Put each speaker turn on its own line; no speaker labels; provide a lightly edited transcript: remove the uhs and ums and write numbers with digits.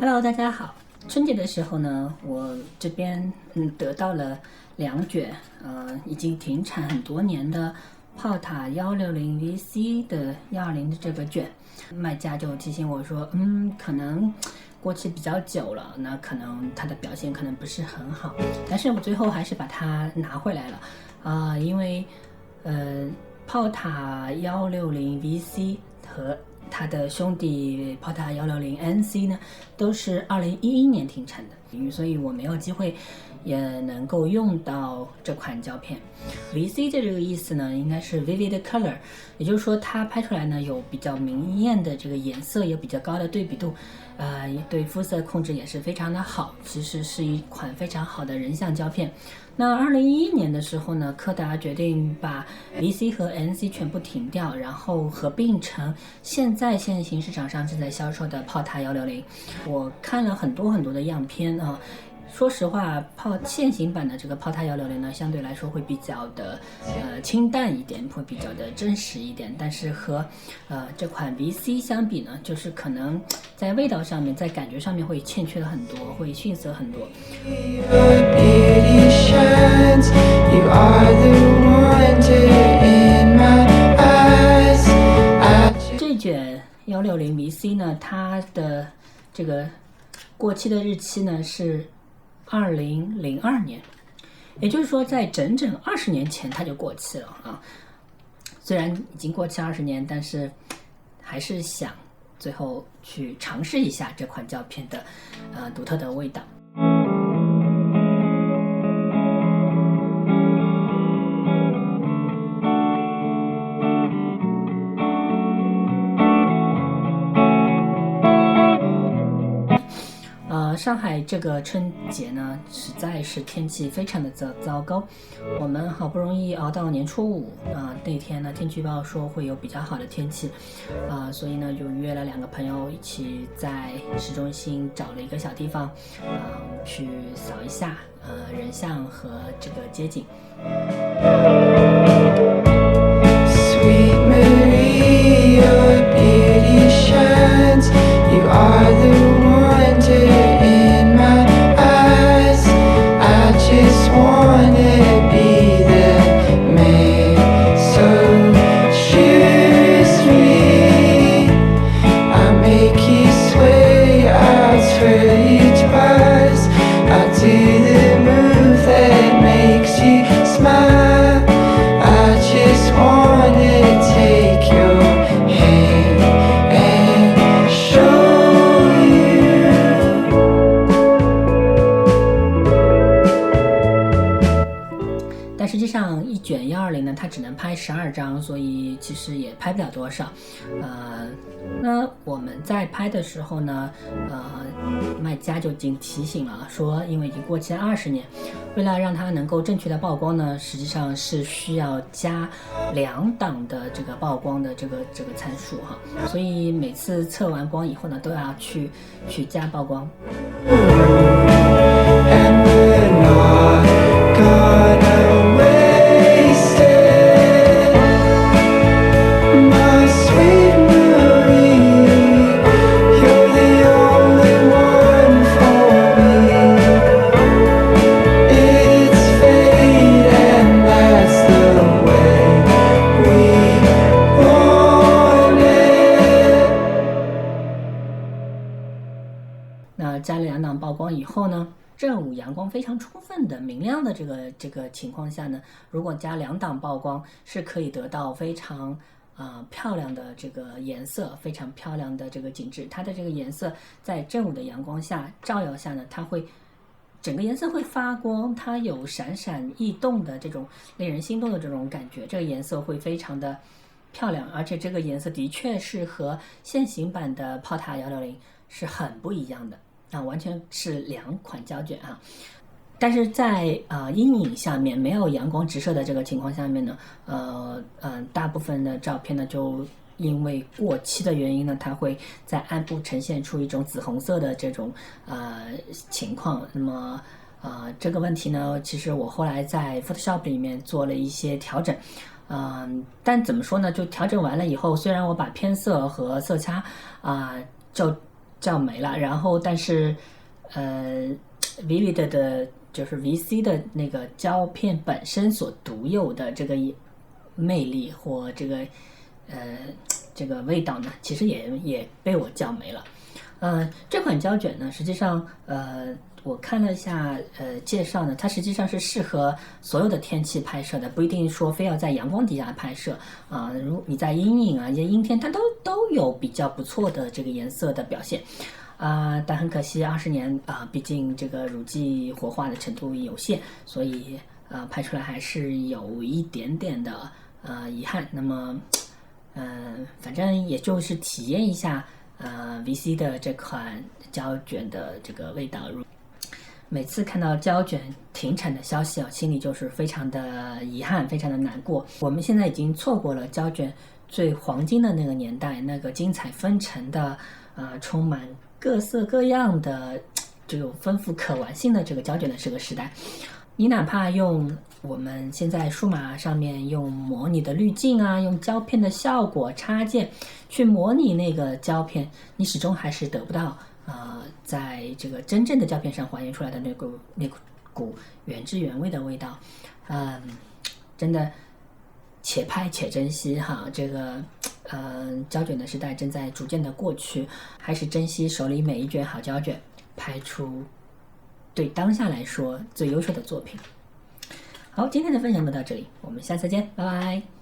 Hello， 大家好。春节的时候呢，我这边得到了2卷，已经停产很多年的炮塔160 VC 的120的这个卷，卖家就提醒我说，可能过期比较久了，那可能它的表现可能不是很好，但是我最后还是把它拿回来了，因为炮塔160 VC 和它的兄弟炮塔160 NC 呢，都是2011年停产的，所以我没有机会也能够用到这款胶片。VC 的这个意思呢，应该是 vivid color， 也就是说它拍出来呢有比较明艳的这个颜色，有比较高的对比度，对肤色控制也是非常的好，其实是一款非常好的人像胶片。那2011年的时候呢，柯达决定把 VC 和 NC 全部停掉，然后合并成现行市场上正在销售的炮塔160。我看了很多的样片啊，说实话，现行版的这个炮塔160呢，相对来说会比较的清淡一点，会比较的真实一点。但是和这款 VC 相比呢，就是可能在味道上面，在感觉上面会欠缺了很多，会逊色很多。这卷160 VC 呢，它的这个过期的日期呢是2002年，也就是说在整整20年前它就过期了啊。虽然已经过期20年，但是还是想最后去尝试一下这款胶片的独特的味道。上海这个春节呢，实在是天气非常的糟糕。我们好不容易熬到年初五那天呢，天气预报说会有比较好的天气，所以呢就约了2个朋友一起在市中心找了一个小地方，去扫一下人像和这个街景。Sweet Marie, your beauty shines. You are the wonder in my eyes. I just wanna be the man, so choose me. I make you sway, I'll twirl you twice. I'll do the move that makes you smile. I just wanna take your hand and show you. 但实际上一卷120呢，它只能拍12张，所以其实也拍不了多少。那我们在拍的时候呢，卖家就已经提醒了，说因为已经过期了20年，为了让它能够正确的曝光呢，实际上是需要加2档的这个曝光的这个参数哈，所以每次测完光以后呢，都要去加曝光。那加了2档曝光以后呢，正午阳光非常充分的明亮的这个情况下呢，如果加2档曝光，是可以得到非常漂亮的这个颜色，非常漂亮的这个景致。它的这个颜色在正午的阳光下照耀下呢，它会整个颜色会发光，它有闪闪异动的这种令人心动的这种感觉，这个颜色会非常的漂亮，而且这个颜色的确是和现行版的炮塔160是很不一样的完全是2款胶卷但是在阴影下面没有阳光直射的这个情况下面呢，大部分的照片呢就因为过期的原因呢，它会在暗部呈现出一种紫红色的这种情况。那么这个问题呢，其实我后来在 Photoshop 里面做了一些调整。但怎么说呢？就调整完了以后，虽然我把偏色和色差就叫没了。然后但是Vivid 的就是 VC 的那个胶片本身所独有的这个魅力或这个味道呢，其实也被我叫没了。这款胶卷呢，实际上我看了一下介绍呢，它实际上是适合所有的天气拍摄的，不一定说非要在阳光底下拍摄如你在阴影一些阴天，它都有比较不错的这个颜色的表现。但很可惜20年毕竟这个乳剂活化的程度有限，所以拍出来还是有一点点的遗憾。那么反正也就是体验一下VC 的这款胶卷的这个味道。每次看到胶卷停产的消息心里就是非常的遗憾，非常的难过。我们现在已经错过了胶卷最黄金的那个年代，那个精彩纷呈的充满各色各样的这种丰富可玩性的这个胶卷的这个时代。你哪怕用我们现在数码上面用模拟的滤镜用胶片的效果插件去模拟那个胶片，你始终还是得不到在这个真正的胶片上还原出来的那股原汁原味的味道。真的且拍且珍惜这个胶卷的时代正在逐渐的过去，还是珍惜手里每一卷好胶卷，拍出对当下来说最优秀的作品。好，今天的分享就到这里，我们下次见，拜拜。